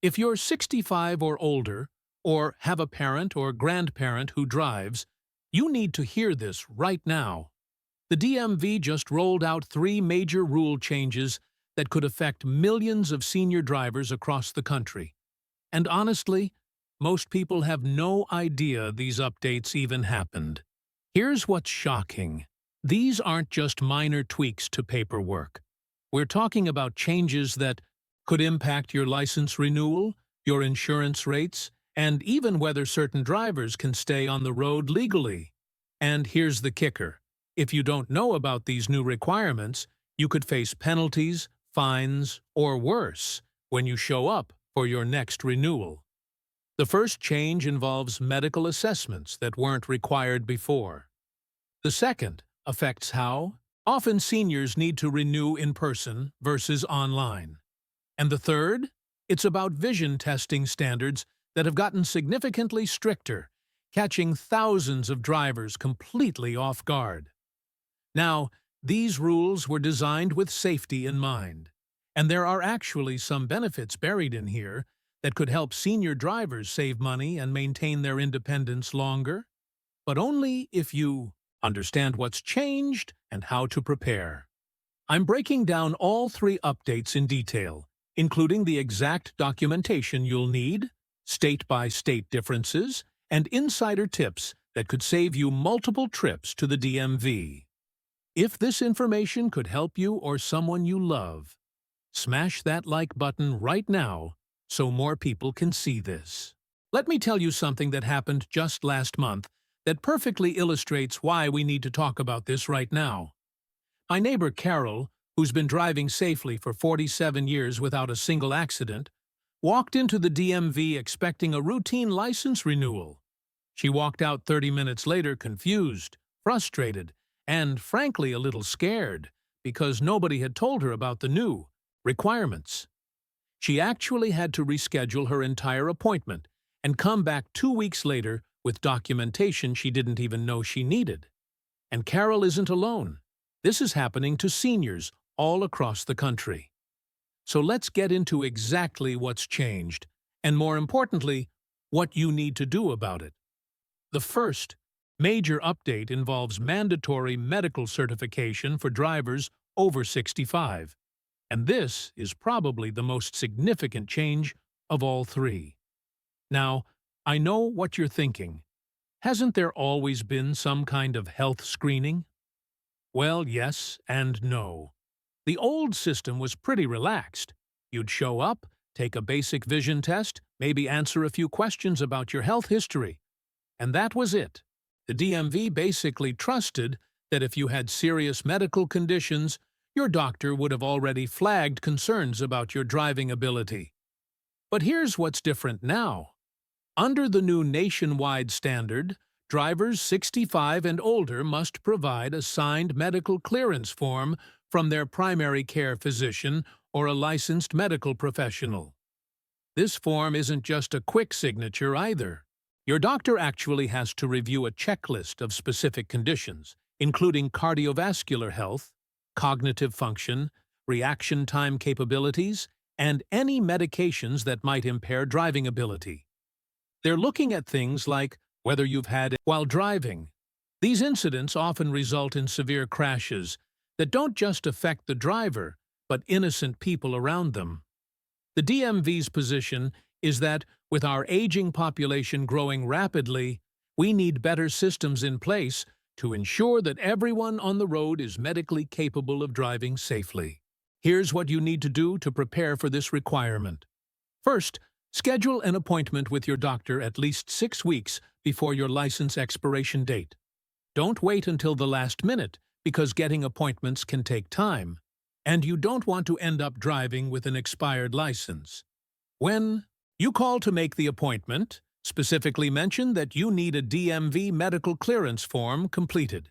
If you're 65 or older, or have a parent or grandparent who drives, you need to hear this right now. The DMV just rolled out three major rule changes that could affect millions of senior drivers across the country. And honestly, most people have no idea these updates even happened. Here's what's shocking. These aren't just minor tweaks to paperwork. We're talking about changes that could impact your license renewal, your insurance rates, and even whether certain drivers can stay on the road legally. And here's the kicker. If you don't know about these new requirements, you could face penalties, fines, or worse when you show up for your next renewal. The first change involves medical assessments that weren't required before. The second affects how often seniors need to renew in person versus online. And the third? It's about vision testing standards that have gotten significantly stricter, catching thousands of drivers completely off guard. Now, these rules were designed with safety in mind, and there are actually some benefits buried in here that could help senior drivers save money and maintain their independence longer, but only if you understand what's changed and how to prepare. I'm breaking down all three updates in detail, including the exact documentation you'll need, state-by-state differences, and insider tips that could save you multiple trips to the DMV. If this information could help you or someone you love, smash that like button right now so more people can see this. Let me tell you something that happened just last month that perfectly illustrates why we need to talk about this right now. My neighbor Carol, who's been driving safely for 47 years without a single accident, walked into the DMV expecting a routine license renewal. She walked out 30 minutes later confused, frustrated, and frankly a little scared because nobody had told her about the new requirements. She actually had to reschedule her entire appointment and come back 2 weeks later with documentation she didn't even know she needed. And Carol isn't alone. This is happening to seniors all across the country. So let's get into exactly what's changed, and more importantly, what you need to do about it. The first major update involves mandatory medical certification for drivers over 65. And this is probably the most significant change of all three. Now, I know what you're thinking. Hasn't there always been some kind of health screening? Well, yes and no. The old system was pretty relaxed. You'd show up, take a basic vision test, maybe answer a few questions about your health history. And that was it. The DMV basically trusted that if you had serious medical conditions, your doctor would have already flagged concerns about your driving ability. But here's what's different now. Under the new nationwide standard, drivers 65 and older must provide a signed medical clearance form from their primary care physician or a licensed medical professional. This form isn't just a quick signature either. Your doctor actually has to review a checklist of specific conditions, including cardiovascular health, cognitive function, reaction time capabilities, and any medications that might impair driving ability. They're looking at things like whether you've had it while driving. These incidents often result in severe crashes that don't just affect the driver, but innocent people around them. The DMV's position is that, with our aging population growing rapidly, we need better systems in place to ensure that everyone on the road is medically capable of driving safely. Here's what you need to do to prepare for this requirement. First, schedule an appointment with your doctor at least 6 weeks before your license expiration date. Don't wait until the last minute, because getting appointments can take time, and you don't want to end up driving with an expired license. When you call to make the appointment, specifically mention that you need a DMV medical clearance form completed.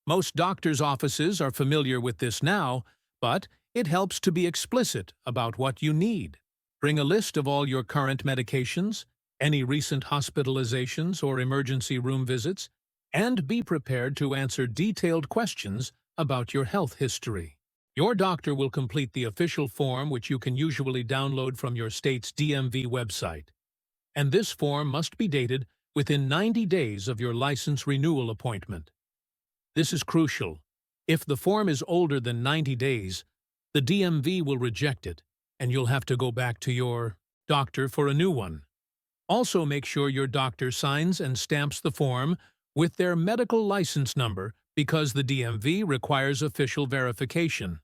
Most doctors' offices are familiar with this now, but it helps to be explicit about what you need. Bring a list of all your current medications, any recent hospitalizations or emergency room visits, and be prepared to answer detailed questions about your health history. Your doctor will complete the official form which you can usually download from your state's DMV website. And this form must be dated within 90 days of your license renewal appointment. This is crucial. If the form is older than 90 days, the DMV will reject it, and you'll have to go back to your doctor for a new one. Also, make sure your doctor signs and stamps the form with their medical license number because the DMV requires official verification.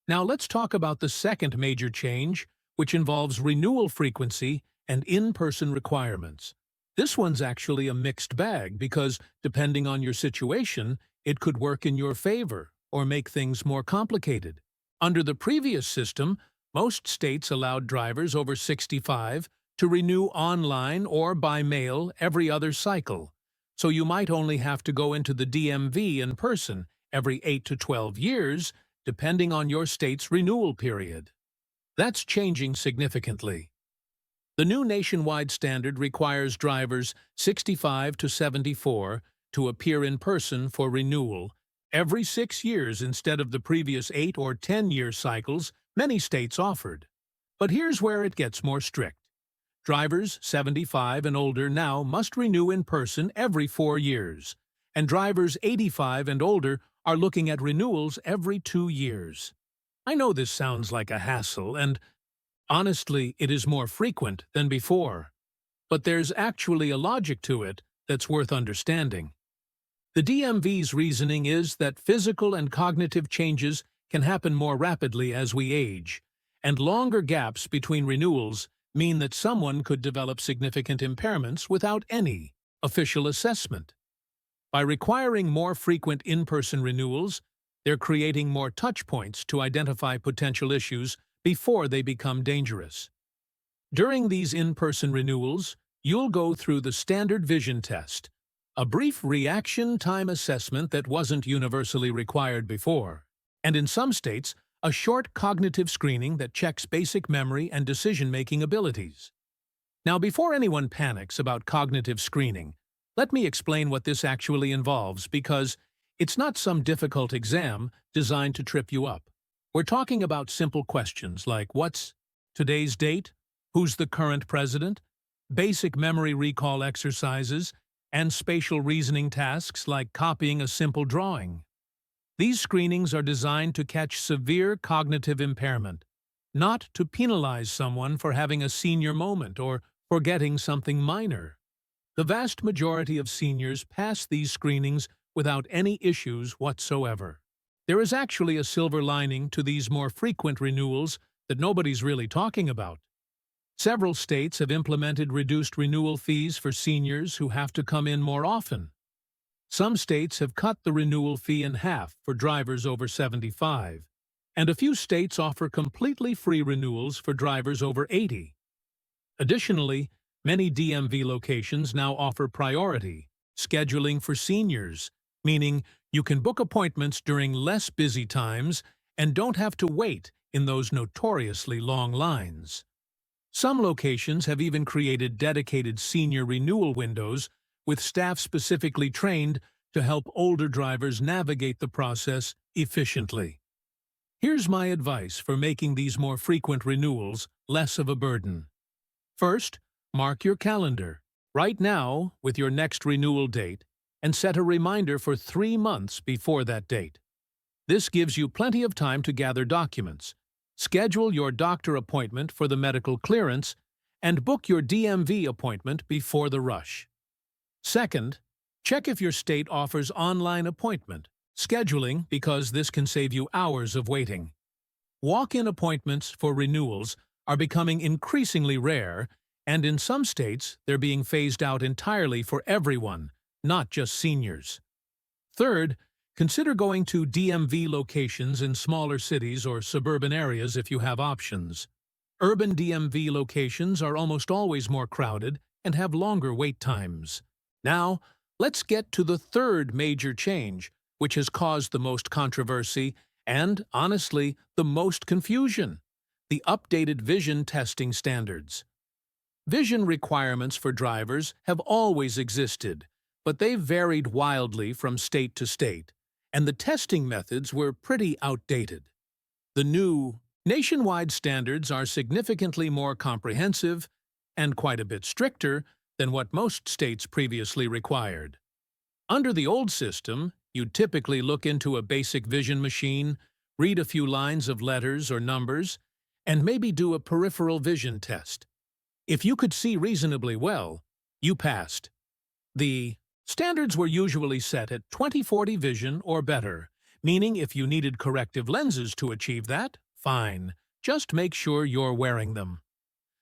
Now let's talk about the second major change, which involves renewal frequency and in-person requirements. This one's actually a mixed bag because, depending on your situation, it could work in your favor or make things more complicated. Under the previous system, most states allowed drivers over 65 to renew online or by mail every other cycle, so you might only have to go into the DMV in person every 8 to 12 years, depending on your state's renewal period. That's changing significantly. The new nationwide standard requires drivers 65 to 74 to appear in person for renewal every 6 years instead of the previous 8 or 10-year cycles many states offered. But here's where it gets more strict. Drivers 75 and older now must renew in person every 4 years, and drivers 85 and older are looking at renewals every 2 years. I know this sounds like a hassle, and honestly, it is more frequent than before. But there's actually a logic to it that's worth understanding. The DMV's reasoning is that physical and cognitive changes can happen more rapidly as we age, and longer gaps between renewals mean that someone could develop significant impairments without any official assessment. By requiring more frequent in-person renewals, they're creating more touchpoints to identify potential issues before they become dangerous. During these in-person renewals, you'll go through the standard vision test, a brief reaction time assessment that wasn't universally required before, and in some states, a short cognitive screening that checks basic memory and decision-making abilities. Now, before anyone panics about cognitive screening, let me explain what this actually involves because it's not some difficult exam designed to trip you up. We're talking about simple questions like what's today's date, who's the current president, basic memory recall exercises, and spatial reasoning tasks like copying a simple drawing. These screenings are designed to catch severe cognitive impairment, not to penalize someone for having a senior moment or forgetting something minor. The vast majority of seniors pass these screenings without any issues whatsoever. There is actually a silver lining to these more frequent renewals that nobody's really talking about. Several states have implemented reduced renewal fees for seniors who have to come in more often. Some states have cut the renewal fee in half for drivers over 75, and a few states offer completely free renewals for drivers over 80. Additionally, many DMV locations now offer priority scheduling for seniors, meaning you can book appointments during less busy times and don't have to wait in those notoriously long lines. Some locations have even created dedicated senior renewal windows with staff specifically trained to help older drivers navigate the process efficiently. Here's my advice for making these more frequent renewals less of a burden. First, mark your calendar right now with your next renewal date and set a reminder for 3 months before that date. This gives you plenty of time to gather documents, schedule your doctor appointment for the medical clearance, and book your DMV appointment before the rush. Second, check if your state offers online appointment scheduling because this can save you hours of waiting. Walk-in appointments for renewals are becoming increasingly rare, and in some states they're being phased out entirely for everyone, not just seniors. Third, consider going to DMV locations in smaller cities or suburban areas if you have options. Urban DMV locations are almost always more crowded and have longer wait times. Now, let's get to the third major change, which has caused the most controversy and, honestly, the most confusion: the updated vision testing standards. Vision requirements for drivers have always existed, but they've varied wildly from state to state, and the testing methods were pretty outdated. The new nationwide standards are significantly more comprehensive and quite a bit stricter than what most states previously required. Under the old system, you'd typically look into a basic vision machine, read a few lines of letters or numbers, and maybe do a peripheral vision test. If you could see reasonably well, you passed. The standards were usually set at 20/40 vision or better, meaning if you needed corrective lenses to achieve that, fine. Just make sure you're wearing them.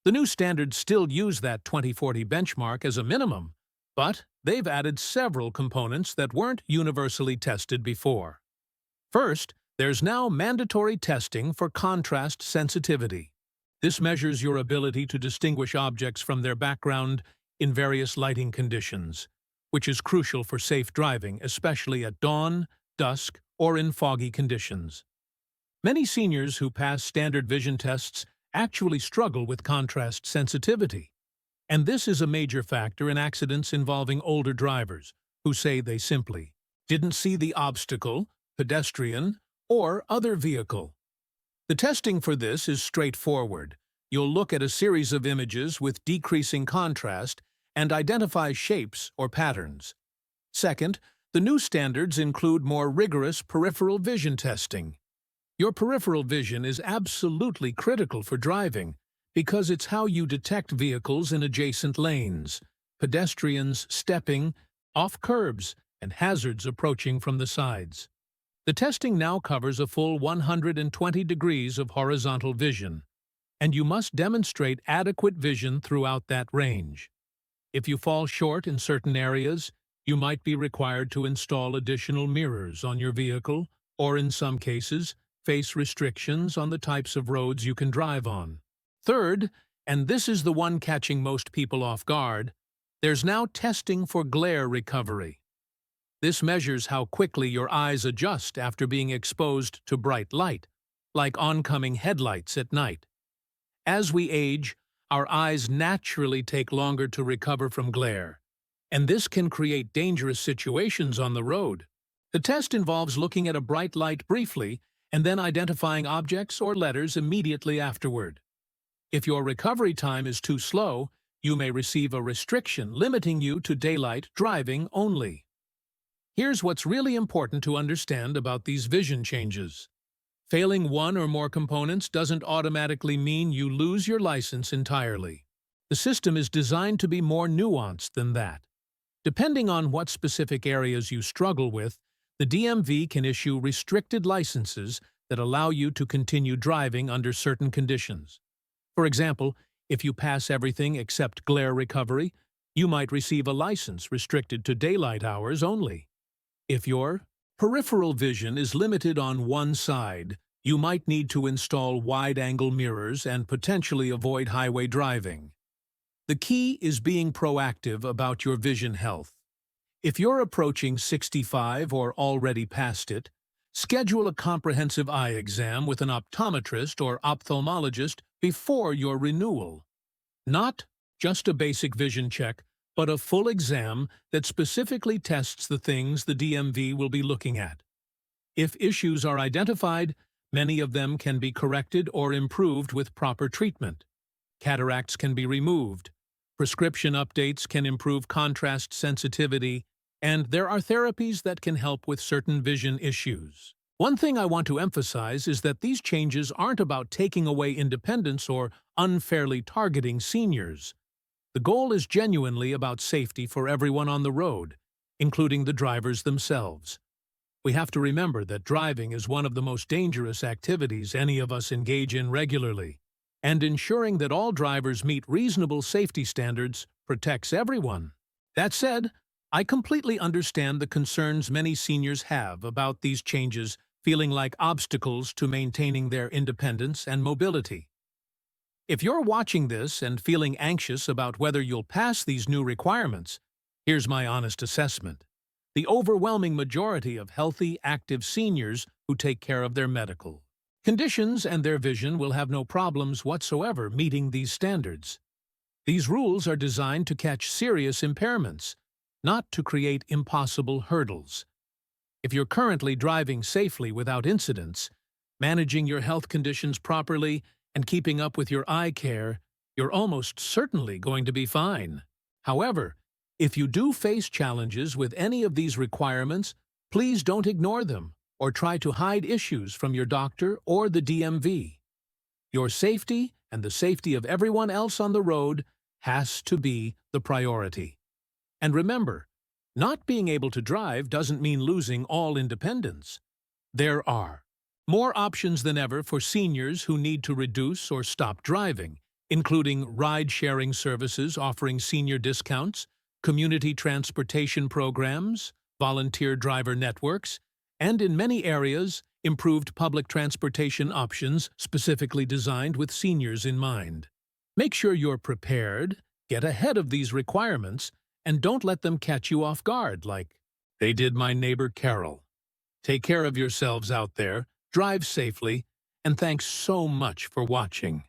The new standards still use that 20/40 benchmark as a minimum, but they've added several components that weren't universally tested before. First, there's now mandatory testing for contrast sensitivity. This measures your ability to distinguish objects from their background in various lighting conditions, which is crucial for safe driving, especially at dawn, dusk, or in foggy conditions. Many seniors who pass standard vision tests actually struggle with contrast sensitivity, and this is a major factor in accidents involving older drivers who say they simply didn't see the obstacle, pedestrian, or other vehicle. The testing for this is straightforward. You'll look at a series of images with decreasing contrast and identify shapes or patterns. Second, the new standards include more rigorous peripheral vision testing. Your peripheral vision is absolutely critical for driving because it's how you detect vehicles in adjacent lanes, pedestrians stepping off curbs, and hazards approaching from the sides. The testing now covers a full 120 degrees of horizontal vision, and you must demonstrate adequate vision throughout that range. If you fall short in certain areas, you might be required to install additional mirrors on your vehicle, or in some cases, face restrictions on the types of roads you can drive on. Third, and this is the one catching most people off guard, there's now testing for glare recovery. This measures how quickly your eyes adjust after being exposed to bright light, like oncoming headlights at night. As we age, our eyes naturally take longer to recover from glare, and this can create dangerous situations on the road. The test involves looking at a bright light briefly and then identifying objects or letters immediately afterward. If your recovery time is too slow, you may receive a restriction limiting you to daylight driving only. Here's what's really important to understand about these vision changes. Failing one or more components doesn't automatically mean you lose your license entirely. The system is designed to be more nuanced than that. Depending on what specific areas you struggle with, the DMV can issue restricted licenses that allow you to continue driving under certain conditions. For example, if you pass everything except glare recovery, you might receive a license restricted to daylight hours only. If your peripheral vision is limited on one side, you might need to install wide-angle mirrors and potentially avoid highway driving. The key is being proactive about your vision health. If you're approaching 65 or already past it, schedule a comprehensive eye exam with an optometrist or ophthalmologist before your renewal. Not just a basic vision check, but a full exam that specifically tests the things the DMV will be looking at. If issues are identified, many of them can be corrected or improved with proper treatment. Cataracts can be removed, prescription updates can improve contrast sensitivity, and there are therapies that can help with certain vision issues. One thing I want to emphasize is that these changes aren't about taking away independence or unfairly targeting seniors. The goal is genuinely about safety for everyone on the road, including the drivers themselves. We have to remember that driving is one of the most dangerous activities any of us engage in regularly, and ensuring that all drivers meet reasonable safety standards protects everyone. That said, I completely understand the concerns many seniors have about these changes feeling like obstacles to maintaining their independence and mobility. If you're watching this and feeling anxious about whether you'll pass these new requirements, here's my honest assessment. The overwhelming majority of healthy, active seniors who take care of their medical conditions and their vision will have no problems whatsoever meeting these standards. These rules are designed to catch serious impairments, not to create impossible hurdles. If you're currently driving safely without incidents, managing your health conditions properly, and keeping up with your eye care, you're almost certainly going to be fine. However, if you do face challenges with any of these requirements, please don't ignore them or try to hide issues from your doctor or the DMV. Your safety and the safety of everyone else on the road has to be the priority. And remember, not being able to drive doesn't mean losing all independence. There are more options than ever for seniors who need to reduce or stop driving, including ride-sharing services offering senior discounts, community transportation programs, volunteer driver networks, and in many areas, improved public transportation options specifically designed with seniors in mind. Make sure you're prepared, get ahead of these requirements, and don't let them catch you off guard like they did my neighbor Carol. Take care of yourselves out there, drive safely, and thanks so much for watching.